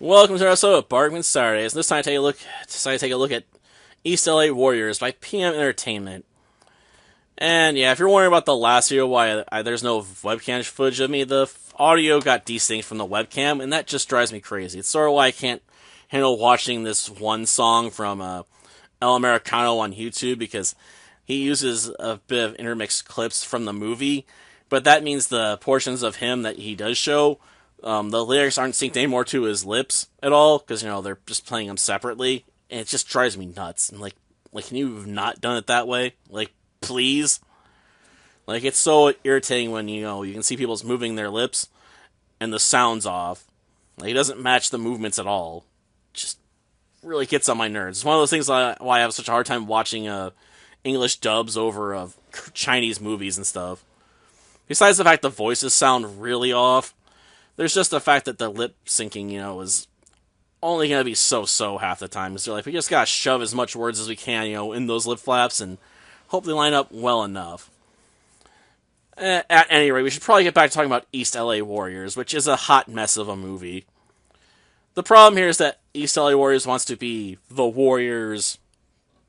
Welcome to our episode of Barkman Saturdays. This time, decided to take a look at East L.A. Warriors by PM Entertainment. And yeah, if you're wondering about the last video, why there's no webcam footage of me, the audio got desynced from the webcam, and that just drives me crazy. It's sort of why I can't handle watching this one song from El Americano on YouTube, because he uses a bit of intermixed clips from the movie, but that means the portions of him that he does show, the lyrics aren't synced anymore to his lips at all, because, they're just playing them separately, and it just drives me nuts. I'm like, can you have not done it that way? Like, please? Like, it's so irritating when, you can see people's moving their lips, and the sound's off. Like, it doesn't match the movements at all. Just really gets on my nerves. It's one of those things why I have such a hard time watching English dubs over of Chinese movies and stuff. Besides the fact the voices sound really off, there's just the fact that the lip syncing, is only going to be so half the time. So, we just got to shove as much words as we can, in those lip flaps and hope they line up well enough. At any rate, we should probably get back to talking about East L.A. Warriors, which is a hot mess of a movie. The problem here is that East L.A. Warriors wants to be the Warriors,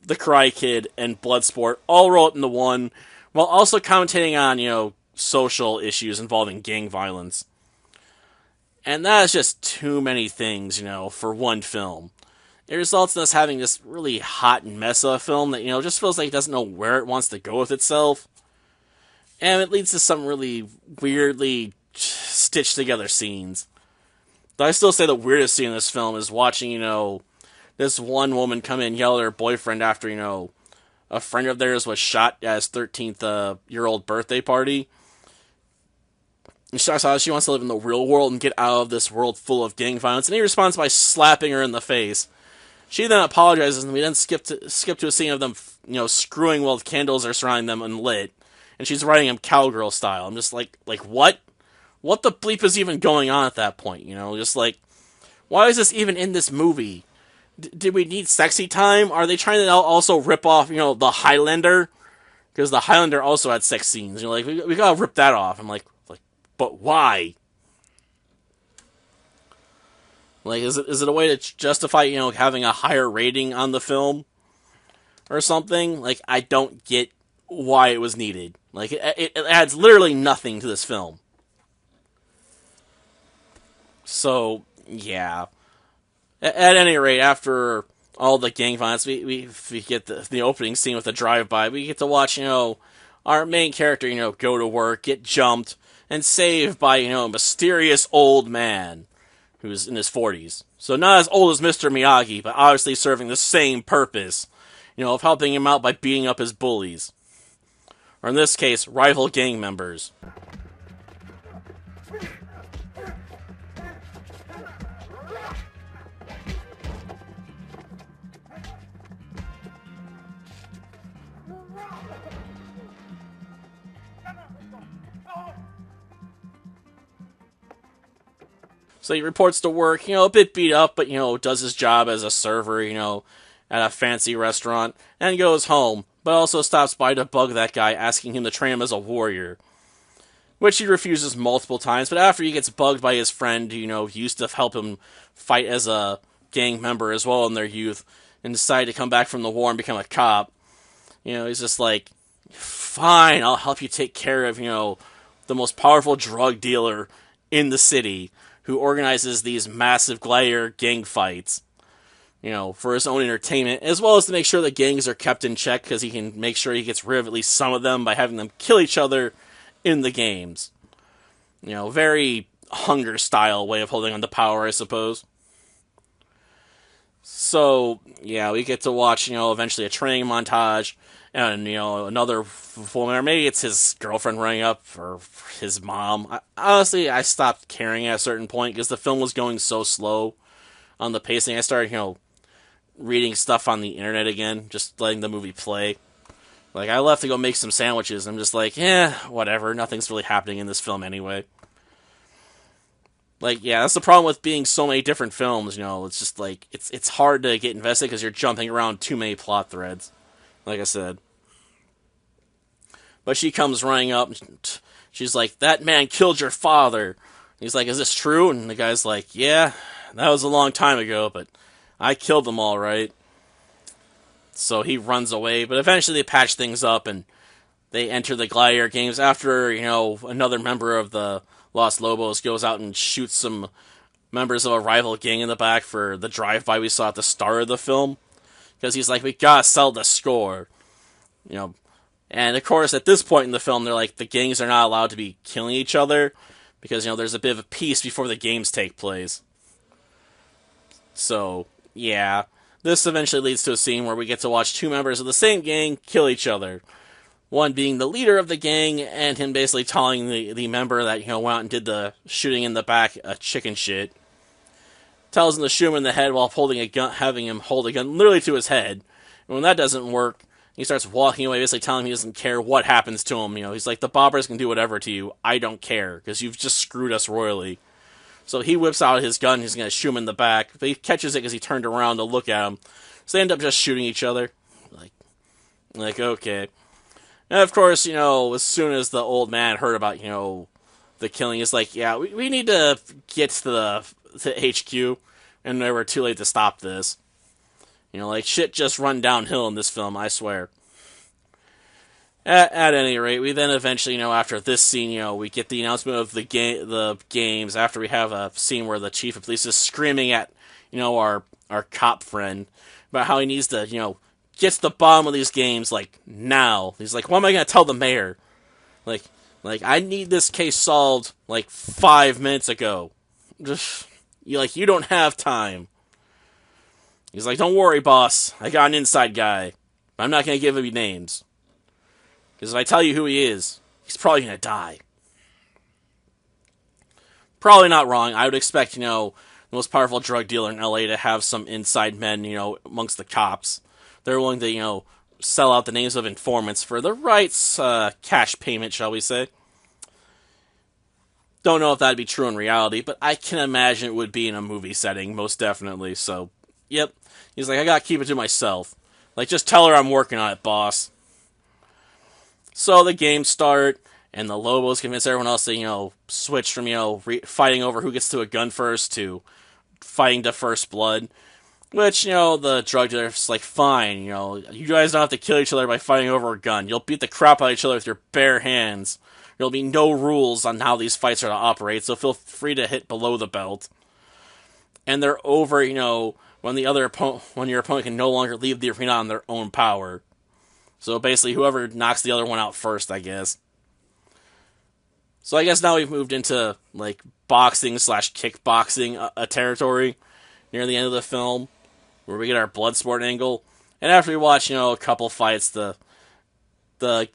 the Karate Kid, and Bloodsport all rolled into one, while also commentating on, social issues involving gang violence. And that is just too many things, for one film. It results in us having this really hot mess of a film that, just feels like it doesn't know where it wants to go with itself. And it leads to some really weirdly stitched together scenes. But I still say the weirdest scene in this film is watching, this one woman come in and yell at her boyfriend after, a friend of theirs was shot at his 13th year old birthday party. And she talks about how she wants to live in the real world and get out of this world full of gang violence, and he responds by slapping her in the face. She then apologizes, and we then skip to a scene of them, screwing while candles are surrounding them unlit, and she's writing him cowgirl style. I'm just like what? What the bleep is even going on at that point? Just like, why is this even in this movie? Did we need sexy time? Are they trying to also rip off, the Highlander? Because the Highlander also had sex scenes. We gotta rip that off. I'm like, but why? Like, is it a way to justify, having a higher rating on the film? Or something? Like, I don't get why it was needed. Like, it adds literally nothing to this film. So, yeah. At any rate, after all the gang violence, we get the opening scene with the drive-by. We get to watch, our main character, go to work, get jumped, and saved by, a mysterious old man who's in his 40s. So not as old as Mr. Miyagi, but obviously serving the same purpose, of helping him out by beating up his bullies. Or in this case, rival gang members. So he reports to work, a bit beat up, but, does his job as a server, at a fancy restaurant, and goes home, but also stops by to bug that guy, asking him to train him as a warrior. Which he refuses multiple times, but after he gets bugged by his friend, who used to help him fight as a gang member as well in their youth, and decide to come back from the war and become a cop, he's just like, fine, I'll help you take care of, the most powerful drug dealer in the city, who organizes these massive gladiator gang fights, for his own entertainment, as well as to make sure the gangs are kept in check, because he can make sure he gets rid of at least some of them by having them kill each other in the games. Very Hunger-style way of holding on to power, I suppose. So, yeah, we get to watch, eventually a training montage, and, another woman, or maybe it's his girlfriend running up, or his mom. Honestly, I stopped caring at a certain point, because the film was going so slow on the pacing. I started, reading stuff on the internet again, just letting the movie play. Like, I left to go make some sandwiches, I'm just like, whatever, nothing's really happening in this film anyway. Like, yeah, that's the problem with being so many different films, it's just like, it's hard to get invested because you're jumping around too many plot threads, like I said. But she comes running up, she's like, that man killed your father. He's like, is this true? And the guy's like, yeah, that was a long time ago, but I killed them all right. So he runs away, but eventually they patch things up and they enter the Gladiator games after, another member of the Los Lobos goes out and shoots some members of a rival gang in the back for the drive-by we saw at the start of the film. Because he's like, we gotta sell the score. You know, and of course, at this point in the film, they're like, the gangs are not allowed to be killing each other because, there's a bit of a peace before the games take place. So, yeah. This eventually leads to a scene where we get to watch two members of the same gang kill each other. One being the leader of the gang, and him basically telling the member that, went out and did the shooting in the back a chicken shit. Tells him to shoot him in the head while holding a gun, having him hold a gun literally to his head. And when that doesn't work, he starts walking away, basically telling him he doesn't care what happens to him. He's like, the bobbers can do whatever to you. I don't care, because you've just screwed us royally. So he whips out his gun, he's going to shoot him in the back, but he catches it because he turned around to look at him. So they end up just shooting each other. Like okay. And of course, as soon as the old man heard about, the killing, he's like, yeah, we need to get to HQ, and they were too late to stop this. Shit just run downhill in this film, I swear. At any rate, we then eventually, after this scene, we get the announcement of the games, after we have a scene where the chief of police is screaming at, our cop friend about how he needs to, get to the bottom of these games, now. He's like, what am I going to tell the mayor? Like, I need this case solved, 5 minutes ago. You don't have time. He's like, don't worry, boss. I got an inside guy. But I'm not going to give him any names. Because if I tell you who he is, he's probably going to die. Probably not wrong. I would expect, the most powerful drug dealer in L.A. to have some inside men, amongst the cops. They're willing to, sell out the names of informants for the right cash payment, shall we say. Don't know if that'd be true in reality, but I can imagine it would be in a movie setting, most definitely. So, yep. He's like, I gotta keep it to myself. Just tell her I'm working on it, boss. So the games start, and the Lobos convince everyone else to, switch from, fighting over who gets to a gun first to fighting to first blood. Which, the drug dealer's like, fine, you guys don't have to kill each other by fighting over a gun. You'll beat the crap out of each other with your bare hands. There'll be no rules on how these fights are to operate, so feel free to hit below the belt. And they're over, when your opponent can no longer leave the arena on their own power. So basically, whoever knocks the other one out first, I guess. So I guess now we've moved into, boxing/kickboxing a territory near the end of the film, where we get our blood sport angle. And after we watch, a couple fights, the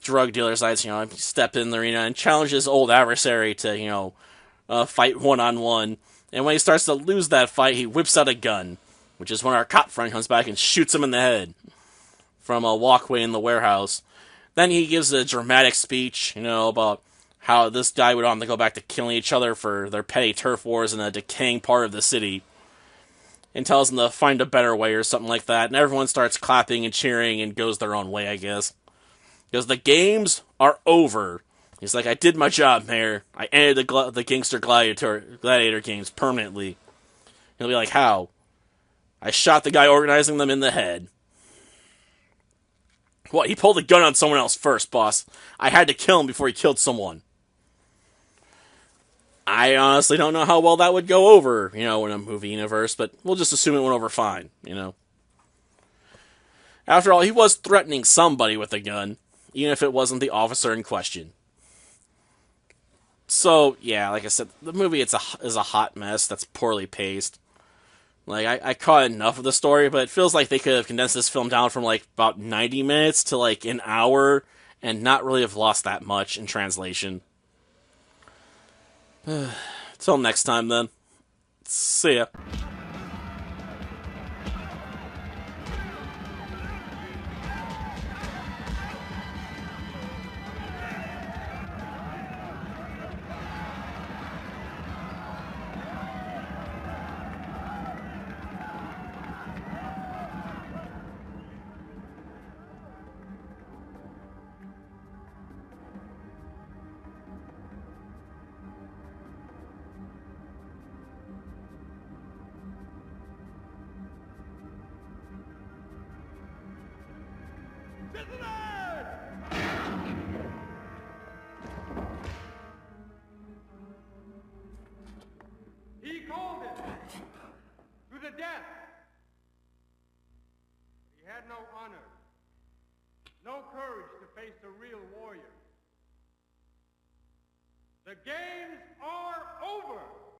drug dealer decides, step in the arena and challenge his old adversary to, fight one-on-one. And when he starts to lose that fight, he whips out a gun, which is when our cop friend comes back and shoots him in the head from a walkway in the warehouse. Then he gives a dramatic speech, about how this guy would want to go back to killing each other for their petty turf wars in a decaying part of the city. And tells them to find a better way or something like that. And everyone starts clapping and cheering and goes their own way, I guess. Because the games are over. He's like, I did my job, Mayor. I ended the gangster gladiator games permanently. He'll be like, how? I shot the guy organizing them in the head. What? He pulled a gun on someone else first, boss. I had to kill him before he killed someone. I honestly don't know how well that would go over, in a movie universe, but we'll just assume it went over fine, After all, he was threatening somebody with a gun, even if it wasn't the officer in question. So, yeah, like I said, the movie is a hot mess that's poorly paced. I caught enough of the story, but it feels like they could have condensed this film down from, about 90 minutes to, an hour, and not really have lost that much in translation. Till next time, then. See ya. He called it to the death. But he had no honor, no courage to face the real warrior. The games are over.